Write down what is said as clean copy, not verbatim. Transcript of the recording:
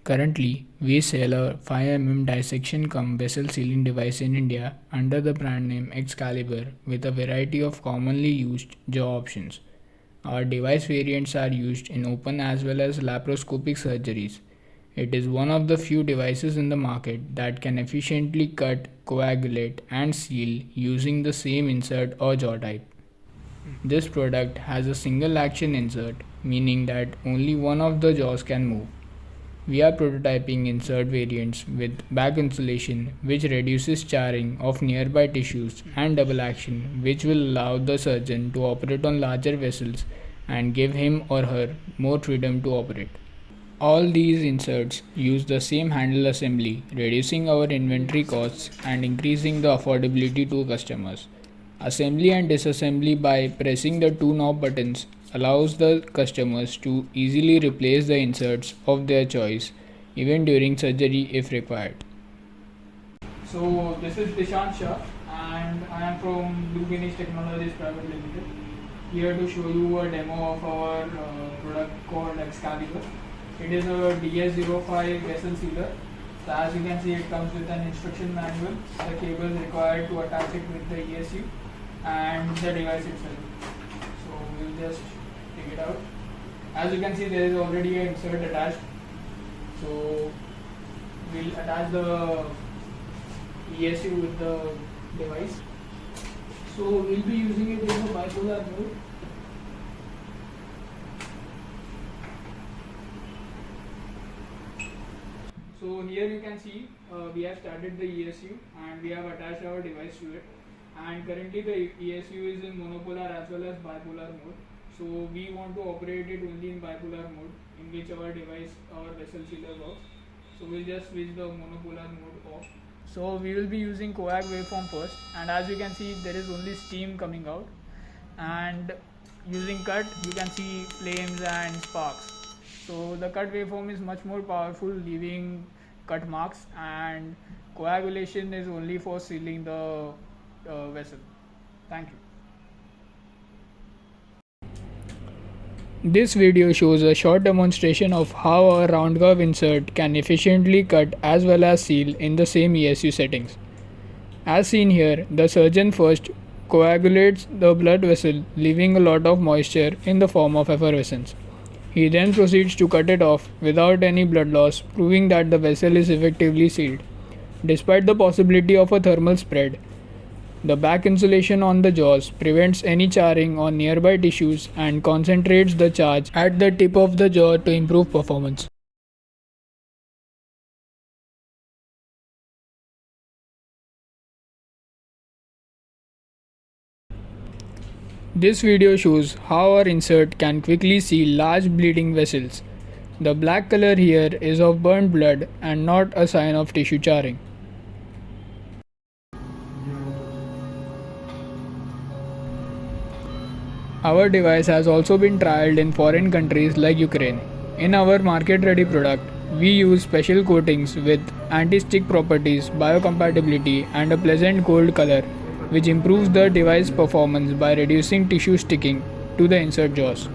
Currently, we sell a 5 mm dissection cum vessel sealing device in India under the brand name Excalibur with a variety of commonly used jaw options. Our device variants are used in open as well as laparoscopic surgeries. It is one of the few devices in the market that can efficiently cut, coagulate, and seal using the same insert or jaw type. This product has a single action insert, meaning that only one of the jaws can move. We are prototyping insert variants with back insulation, which reduces charring of nearby tissues, and double action, which will allow the surgeon to operate on larger vessels and give him or her more freedom to operate. All these inserts use the same handle assembly, reducing our inventory costs and increasing the affordability to customers. Assembly and disassembly by pressing the two knob buttons allows the customers to easily replace the inserts of their choice even during surgery if required. So this is Dishant Shah and I am from Blue Guinness Technologies Private Limited, here to show you a demo of our product called Excalibur. It is a DS05 vessel sealer. So as you can see, it comes with an instruction manual, the cables required to attach it with the ESU, and the device itself. So we'll just take it out. As you can see, there is already an insert attached. So we'll attach the ESU with the device. So we'll be using it in the bipolar mode. So here you can see we have started the ESU and we have attached our device to it, and currently the ESU is in monopolar as well as bipolar mode. So we want to operate it only in bipolar mode, in which our device, our vessel sealer works. So we'll just switch the monopolar mode off. So we will be using coag waveform first, and as you can see there is only steam coming out, and using cut you can see flames and sparks. So the cut waveform is much more powerful, leaving cut marks, and coagulation is only for sealing the vessel. Thank you. This video shows a short demonstration of how a round curve insert can efficiently cut as well as seal in the same ESU settings. As seen here, the surgeon first coagulates the blood vessel, leaving a lot of moisture in the form of effervescence. He then proceeds to cut it off without any blood loss, proving that the vessel is effectively sealed. Despite the possibility of a thermal spread, the back insulation on the jaws prevents any charring on nearby tissues and concentrates the charge at the tip of the jaw to improve performance. This video shows how our insert can quickly seal large bleeding vessels. The black color here is of burnt blood and not a sign of tissue charring. Our device has also been trialed in foreign countries like Ukraine. In our market-ready product, we use special coatings with anti-stick properties, biocompatibility, and a pleasant gold color, which improves the device performance by reducing tissue sticking to the insert jaws.